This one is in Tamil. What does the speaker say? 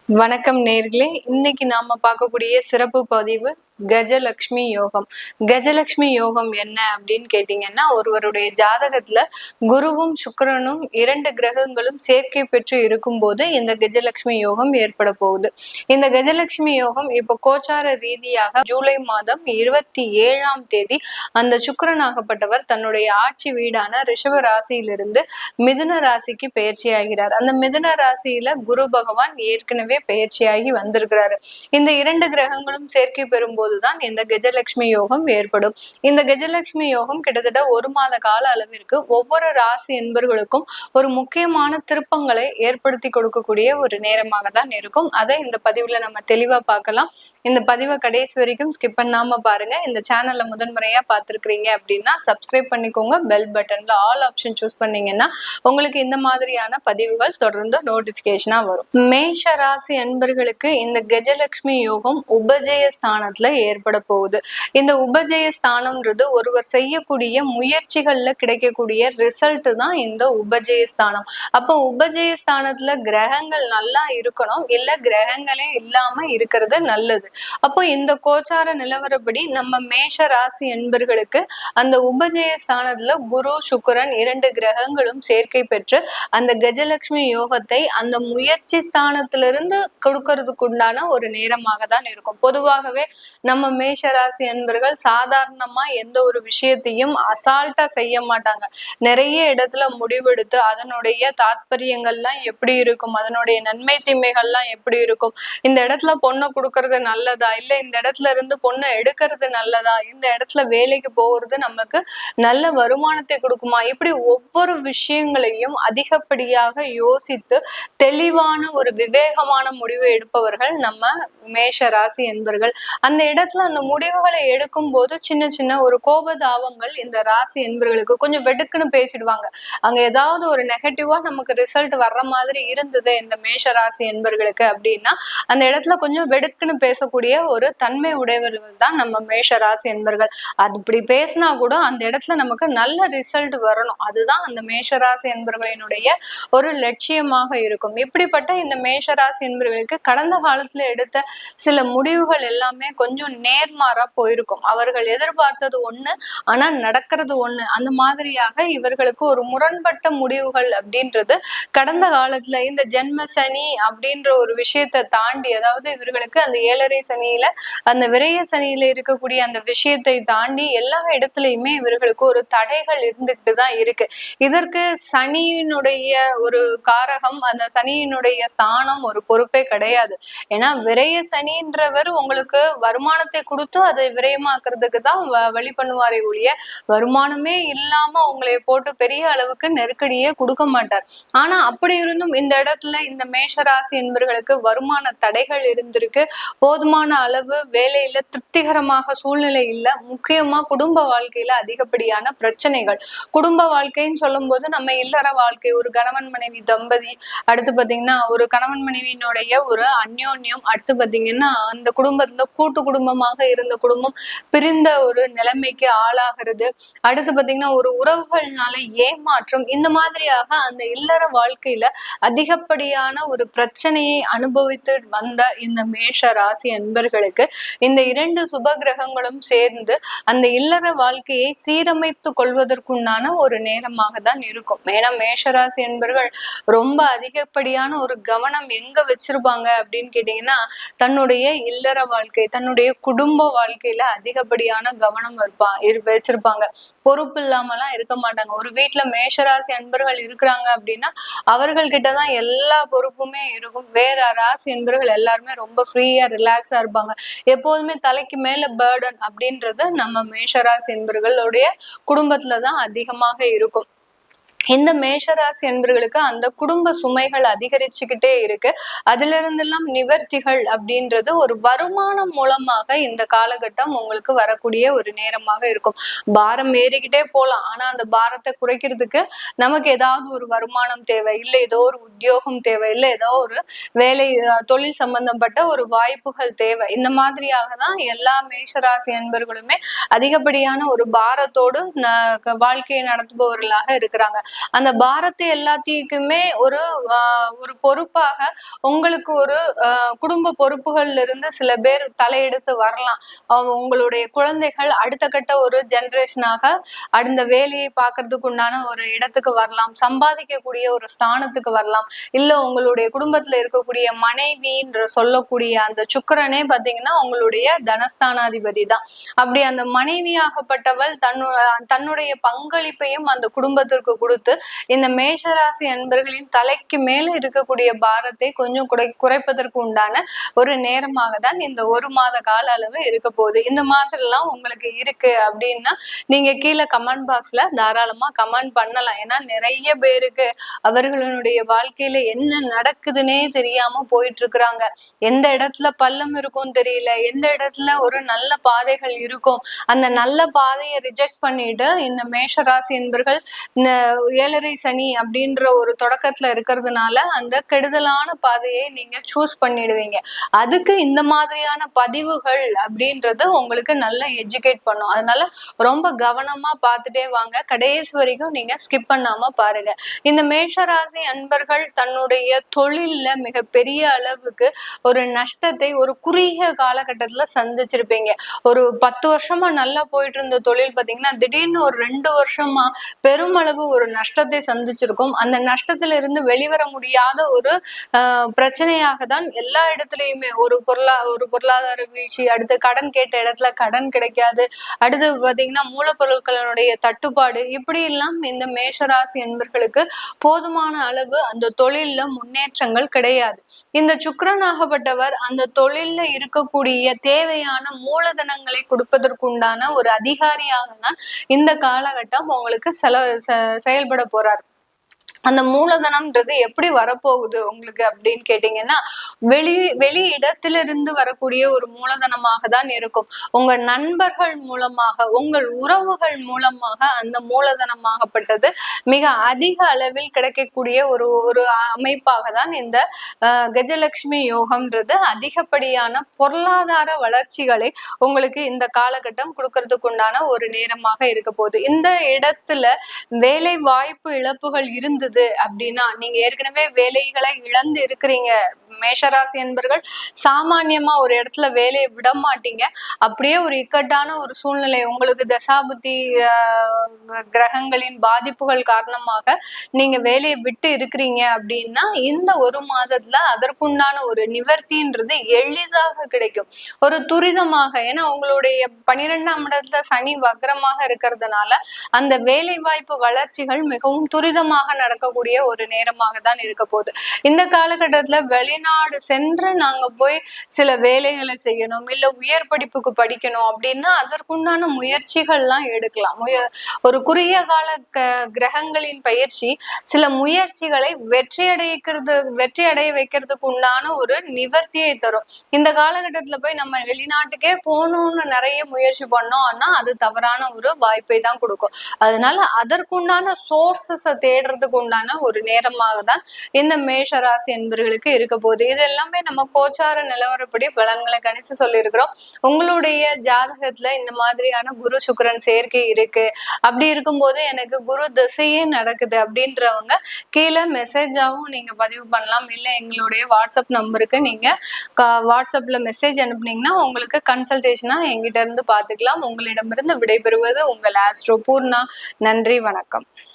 வணக்கம் நேர்களே. இன்னைக்கு நாம பார்க்கக்கூடிய சிறப்பு பதிவு கஜலட்சுமி யோகம். கஜலட்சுமி யோகம் என்ன அப்படின்னு கேட்டீங்கன்னா, ஒருவருடைய ஜாதகத்துல குருவும் சுக்கிரனும் 2 கிரகங்களும் சேர்க்கை பெற்று இருக்கும்போது இந்த கஜலட்சுமி யோகம் ஏற்பட போகுது. இந்த கஜலட்சுமி யோகம் இப்ப கோச்சார ரீதியாக ஜூலை மாதம் 27ஆம் தேதி அந்த சுக்கிரனாகப்பட்டவர் தன்னுடைய ஆட்சி வீடான ரிஷப ராசியிலிருந்து மிதுன ராசிக்கு பயிற்சி ஆகிறார். அந்த மிதுன ராசியில குரு பகவான் ஏற்கனவே பயிற்சியாகி வந்திருக்கிறாரு. இந்த 2 கிரகங்களும் சேர்க்கை பெறும்போதுதான் இந்த கஜலட்சுமி யோகம் ஏற்படும். இந்த கஜலட்சுமி யோகம் கிட்டத்தட்ட 1 மாத கால அளவிற்கு ஒவ்வொரு ராசி என்பர்களுக்கும் ஒரு முக்கியமான திருப்பங்களை ஏற்படுத்தி கொடுக்கக்கூடிய ஒரு நேரமாக தான் இருக்கும். அதை இந்த பதிவுல நம்ம தெளிவா பார்க்கலாம். இந்த பதிவை கடைசி வரைக்கும் ஸ்கிப் பண்ணாம பாருங்க. இந்த சேனல்ல முதன்முறையா பார்த்திருக்கிறீங்க அப்படின்னா சப்ஸ்கிரைப் பண்ணிக்கோங்க. பெல் பட்டன்ல ஆல் ஆப்ஷன் சூஸ் பண்ணீங்கன்னா உங்களுக்கு இந்த மாதிரியான பதிவுகள் தொடர்ந்து நோட்டிபிகேஷனா வரும். மேஷ ராசி அன்பர்களுக்கு இந்த கஜலட்சுமி யோகம் உபஜய ஸ்தானத்துல ஏற்பட போகுது. இந்த உபஜய ஸ்தானம்ன்றது ஒருவர் செய்யக்கூடிய முயற்சிகள்ல கிடைக்கக்கூடிய ரிசல்ட் தான் இந்த உபஜய ஸ்தானம். அப்போ உபஜய ஸ்தானத்துல கிரகங்கள் நல்லா இருக்கணும், இல்ல கிரகங்களே இல்லாம இருக்கிறது நல்லது. அப்போ இந்த கோச்சார நிலவரப்படி நம்ம மேஷ ராசி என்பர்களுக்கு அந்த உபஜய ஸ்தானத்துல குரு சுக்கிரன் 2 கிரகங்களும் சேர்க்கை பெற்று அந்த கஜலட்சுமி யோகத்தை அந்த முயற்சி ஸ்தானத்திலிருந்து கொடுக்கறதுக்கு உண்டான ஒரு நேரமாக தான் இருக்கும். பொதுவாகவே நம்ம மேஷ ராசி என்பர்கள் சாதாரணமா எந்த ஒரு விஷயத்தையும் அசால்ட்டா செய்ய மாட்டாங்க. நிறைய இடத்துல முடிவெடுத்து அதனுடைய தாத்பரியங்கள்லாம் எப்படி இருக்கும், அதனுடைய நன்மை தீமைகள்லாம் எப்படி இருக்கும், இந்த இடத்துல பொண்ணை கொடுக்கறது நல்லதா, இல்ல இந்த இடத்துல இருந்து பொண்ணை எடுக்கிறது நல்லதா, இந்த இடத்துல வேலைக்கு போகிறது நமக்கு நல்ல வருமானத்தை கொடுக்குமா, இப்படி ஒவ்வொரு விஷயங்களையும் அதிகப்படியாக யோசித்து தெளிவான ஒரு விவேகமான முடிவு எடுப்பவர்கள் நம்ம மேஷ ராசி என்பர்கள். அந்த இடத்துல அந்த முடிவுகளை எடுக்கும் போது சின்ன சின்ன ஒரு கோபதாபங்கள் இந்த ராசி என்பர்களுக்கு கொஞ்சம் வெடுக்குன்னு பேசிடுவாங்க. அங்க ஏதாவது ஒரு நெகட்டிவா நமக்கு ரிசல்ட் வர்ற மாதிரி இருந்தது இந்த மேஷ ராசி என்பர்களுக்கு அப்படின்னா அந்த இடத்துல கொஞ்சம் வெடுக்குன்னு பேசக்கூடிய ஒரு தன்மை உடையவர்கள் தான் நம்ம மேஷ ராசி என்பர்கள். அது இப்படி பேசினா கூட அந்த இடத்துல நமக்கு நல்ல ரிசல்ட் வரணும், அதுதான் அந்த மேஷ ராசி என்பர்களினுடைய ஒரு லட்சியமாக இருக்கும். இப்படிப்பட்ட இந்த மேஷ ராசி என்பவர்களுக்கு கடந்த காலத்துல எடுத்த சில முடிவுகள் எல்லாமே கொஞ்சம் நேர்மாறா போயிருக்கும். அவர்கள் எதிர்பார்த்தது ஒண்ணு, ஆனா நடக்கிறது ஒண்ணு. அந்த மாதிரியாக இவர்களுக்கு ஒரு முரண்பட்ட முடிவுகள் அப்படின்றது கடந்த காலத்துல இந்த ஜென்ம சனி அப்படின்ற ஒரு விஷயத்தை தாண்டி, அதாவது இவர்களுக்கு அந்த 7.5 சனியில அந்த விரய சனியில இருக்கக்கூடிய அந்த விஷயத்தை தாண்டி எல்லா இடத்துலயுமே இவர்களுக்கு ஒரு தடைகள் இருந்துகிட்டு தான் இருக்கு. இதற்கு சனியினுடைய ஒரு காரகம், அந்த சனியினுடைய ஸ்தானம் ஒரு பொறுப்பே கிடையாது. ஏன்னா விரய சனின்றவர் உங்களுக்கு வருமானத்தை கொடுத்து அதை விரயமாக்குறதுக்கு தான் வழி பண்ணுவாரே ஒழிய வருமானமே இல்லாம உங்களை போட்டு பெரிய அளவுக்கு நெருக்கடியே கொடுக்க மாட்டார். ஆனா அப்படி இருந்தும் இந்த இடத்துல இந்த மேஷராசி என்பவர்களுக்கு வருமான தடைகள் இருந்திருக்கு. போதுமான அளவு வேலையில திருப்திகரமாக சூழ்நிலை இல்ல. முக்கியமா குடும்ப வாழ்க்கையில அதிகப்படியான பிரச்சனைகள். குடும்ப வாழ்க்கைன்னு சொல்லும் போது நம்ம இல்லற வாழ்க்கை, ஒரு கணவன் மனைவி தம்பதி, அடுத்து பாத்தீங்கன்னா ஒரு கணவன் மனைவியினுடைய ஒரு அந்யோன்யம், அடுத்து பாத்தீங்கன்னா அந்த குடும்பத்துல கூட்டு குடும்பமாக இருந்த குடும்பம் பிரிந்த ஒரு நிலைமைக்கு ஆளாகிறது, அடுத்து பாத்தீங்கன்னா ஒரு உறவுகள்னால ஏமாற்றம், இந்த மாதிரியாக அந்த இல்லற வாழ்க்கையில அதிகப்படியான ஒரு பிரச்சனையை அனுபவித்து வந்த இந்த மேஷ ராசி அன்பர்களுக்கு இந்த 2 சுப கிரகங்களும் சேர்ந்து அந்த இல்லற வாழ்க்கையை சீரமைத்து கொள்வதற்குண்டான ஒரு நேரமாக தான் இருக்கும். ஏன்னா மேஷராசி என்பர்கள் ரொம்ப அதிகப்படியான ஒரு கவனம் எங்க வச்சிருப்பாங்க அப்படின்னு கேட்டீங்கன்னா தன்னுடைய இல்லற வாழ்க்கை, தன்னுடைய குடும்ப வாழ்க்கையில அதிகப்படியான கவனம் வச்சிருப்பாங்க. பொறுப்பு இல்லாமலாம் இருக்க மாட்டாங்க. ஒரு வீட்டுல மேஷராசி அன்பர்கள் இருக்கிறாங்க அப்படின்னா அவர்கள் கிட்டதான் எல்லா பொறுப்புமே இருக்கும். வேற ராசி அன்பர்கள் எல்லாருமே ரொம்ப ஃப்ரீயா ரிலாக்ஸா இருப்பாங்க. எப்போதுமே தலைக்கு மேல பேர்டன் அப்படின்றது நம்ம மேஷராசி அன்பர்களுடைய குடும்பத்துலதான் அதிகமாக இருக்கும். இந்த மேஷராசி அன்பர்களுக்கு அந்த குடும்ப சுமைகள் அதிகரிச்சுக்கிட்டே இருக்கு. அதுல இருந்தெல்லாம் நிவர்த்திகள் அப்படின்றது ஒரு வருமானம் மூலமாக இந்த காலகட்டம் உங்களுக்கு வரக்கூடிய ஒரு நேரமாக இருக்கும். பாரம் ஏறிக்கிட்டே போலாம், ஆனா அந்த பாரத்தை குறைக்கிறதுக்கு நமக்கு ஏதாவது ஒரு வருமானம் தேவை, இல்லை ஏதோ ஒரு உத்தியோகம் தேவை, இல்லை ஏதோ ஒரு வேலை தொழில் சம்பந்தப்பட்ட ஒரு வாய்ப்புகள் தேவை. இந்த மாதிரியாக தான் எல்லா மேஷராசி அன்பர்களுமே அதிகப்படியான ஒரு பாரத்தோடு வாழ்க்கையை நடத்துபவர்களாக இருக்கிறாங்க. அந்த பாரத்தை எல்லாத்தையுமே ஒரு ஒரு பொறுப்பாக உங்களுக்கு ஒரு குடும்ப பொறுப்புகள்ல இருந்து சில பேர் தலையெடுத்து வரலாம். உங்களுடைய குழந்தைகள் அடுத்த கட்ட ஒரு ஜெனரேஷனாக அந்த வேலையை பார்க்கறதுக்கு உண்டான ஒரு இடத்துக்கு வரலாம், சம்பாதிக்கக்கூடிய ஒரு ஸ்தானத்துக்கு வரலாம். இல்ல உங்களுடைய குடும்பத்துல இருக்கக்கூடிய மனைவின்ற சொல்லக்கூடிய அந்த சுக்கிரனே பாத்தீங்கன்னா உங்களுடைய தனஸ்தானாதிபதி தான். அப்படி அந்த மனைவியாகப்பட்டவள் தன்னுடைய பங்களிப்பையும் அந்த குடும்பத்திற்கு கொடுத்து இந்த மேஷராசி அன்பர்களின் தலைக்கு மேல இருக்கக்கூடிய பாரத்தை கொஞ்சம் குறைப்பதற்கு உண்டான ஒரு நேரமாக தான் இந்த ஒரு மாத கால அளவு இருக்க போகுது. இந்த மாதிரி எல்லாம் உங்களுக்கு இருக்கு அப்படின்னா நீங்க கீழே கமெண்ட் பாக்ஸ்ல தாராளமா கமெண்ட் பண்ணலாம். ஏன்னா நிறைய பேருக்கு அவர்களுடைய வாழ்க்கையில என்ன நடக்குதுன்னே தெரியாம போயிட்டு இருக்கிறாங்க. எந்த இடத்துல பள்ளம் இருக்கும் தெரியல, எந்த இடத்துல ஒரு நல்ல பாதைகள் இருக்கும், அந்த நல்ல பாதையை ரிஜெக்ட் பண்ணிட்டு இந்த மேஷராசி என்பர்கள் இந்த 7.5 சனி அப்படின்ற ஒரு தொடக்கத்துல இருக்கிறதுனால அந்த கெடுதலான பாதையை நீங்க சூஸ் பண்ணிடுவீங்க. அதுக்கு இந்த மாதிரியான பதிவுகள் அப்படின்றது உங்களுக்கு நல்ல எஜுகேட் பண்ணும். அதனால ரொம்ப கவனமா பார்த்துட்டே வாங்க, கடைசி வரைக்கும் நீங்க ஸ்கிப் பண்ணாம பாருங்க. இந்த மேஷராசி அன்பர்கள் தன்னுடைய தொழில்ல மிக பெரிய அளவுக்கு ஒரு நஷ்டத்தை ஒரு குறுகிய காலகட்டத்துல சந்திச்சிருப்பீங்க. ஒரு 10 வருஷமா நல்லா போயிட்டு இருந்த தொழில் பாத்தீங்கன்னா திடீர்னு ஒரு 2 வருஷமா பெருமளவு ஒரு நஷ்டத்தை சந்திச்சிருக்கும். அந்த நஷ்டத்துல இருந்து வெளிவர முடியாத ஒரு பிரச்சனையாக தான் எல்லா இடத்துலயுமே ஒரு பொருளாதார வீழ்ச்சி, அடுத்து கடன் கேட்ட இடத்துல கடன் கிடைக்காது, அடுத்து பாத்தீங்கன்னா மூலப்பொருட்களுடைய தட்டுப்பாடு, இப்படி எல்லாம் இந்த மேஷராசி என்பர்களுக்கு போதுமான அளவு அந்த தொழில்ல முன்னேற்றங்கள் கிடையாது. இந்த சுக்கிரனாகப்பட்டவர் அந்த தொழில்ல இருக்கக்கூடிய தேவையான மூலதனங்களை கொடுப்பதற்குண்டான ஒரு அதிகாரியாக தான் இந்த காலகட்டம் உங்களுக்கு செயல்பட போறார். அந்த மூலதனம்ன்றது எப்படி வரப்போகுது உங்களுக்கு அப்படின்னு கேட்டீங்கன்னா வெளி இடத்திலிருந்து வரக்கூடிய ஒரு மூலதனமாக தான் இருக்கும். உங்க நண்பர்கள் மூலமாக, உங்கள் உறவுகள் மூலமாக அந்த மூலதனமாகப்பட்டது மிக அதிக அளவில் கிடைக்கக்கூடிய ஒரு அமைப்பாக தான் இந்த கஜலட்சுமி யோகம்ன்றது அதிகப்படியான பொருளாதார வளர்ச்சிகளை உங்களுக்கு இந்த காலகட்டம் கொடுக்கறதுக்கு உண்டான ஒரு நேரமாக இருக்க போகுது. இந்த இடத்துல வேலை வாய்ப்பு இழப்புகள் இருந்தது அப்படின்னா, நீங்க ஏற்கனவே வேலைகளை இழந்து இருக்கிறீங்க மேஷராசி என்பர்கள், சாமானியமா ஒரு இடத்துல வேலையை விட மாட்டீங்க. அப்படியே ஒரு இக்கட்டான ஒரு சூழ்நிலை உங்களுக்கு தசாபுத்தி கிரகங்களின் பாதிப்புகள் காரணமாக நீங்க வேலையை விட்டு இருக்கிறீங்க அப்படின்னா இந்த ஒரு மாதத்துல அதற்குண்டான ஒரு நிவர்த்தின்றது எளிதாக கிடைக்கும், ஒரு துரிதமாக. ஏன்னா உங்களுடைய 12ஆம் இடத்துல சனி வக்ரமாக இருக்கிறதுனால அந்த வேலை வாய்ப்பு வளர்ச்சிகள் மிகவும் துரிதமாக நடக்கக்கூடிய ஒரு நேரமாக தான் இருக்க போகுது. இந்த காலகட்டத்துல வெளிநாடு சென்று நாங்க போய் சில வேலைகளை செய்யணும், இல்ல உயர் படிப்புக்கு படிக்கணும் அப்படின்னா அதற்குண்டான முயற்சிகள்லாம் எடுக்கலாம். ஒரு குறுகிய கால கிரகங்களின் பயிற்சி சில முயற்சிகளை வெற்றி அடைய வைக்கிறதுக்கு உண்டான ஒரு நிவர்த்தியை தரும். இந்த காலகட்டத்துல போய் நம்ம வெளிநாட்டுக்கே போகணும்னு நிறைய முயற்சி பண்ணோம்னா அது தவறான ஒரு வாய்ப்பை தான் கொடுக்கும். அதனால அதற்குண்டான சோர்சஸை தேடுறதுக்கு உண்டான ஒரு நேரமாக தான் இந்த மேஷராசி என்பவர்களுக்கு இருக்க போகுது. இது எல்லாமே நம்ம கோச்சார நிலவரப்படி பலன்களை கணிச்சு சொல்லியிருக்கிறோம். உங்களுடைய ஜாதகத்துல இந்த மாதிரியான குரு சுக்கிரன் சேர்க்கை இருக்கு, அப்படி இருக்கும்போது எனக்கு குரு திசையே நடக்குது அப்படின்றவங்க கீழே மெசேஜாவும் நீங்க பதிவு பண்ணலாம். இல்ல எங்களுடைய வாட்ஸ்அப் நம்பருக்கு நீங்க வாட்ஸ்அப்ல மெசேஜ் அனுப்புனீங்கன்னா உங்களுக்கு கன்சல்டேஷனா எங்கிட்ட இருந்து பாத்துக்கலாம். உங்களிடமிருந்து விடைபெறுவது உங்கள் ஆஸ்ட்ரோ பூர்ணா. நன்றி, வணக்கம்.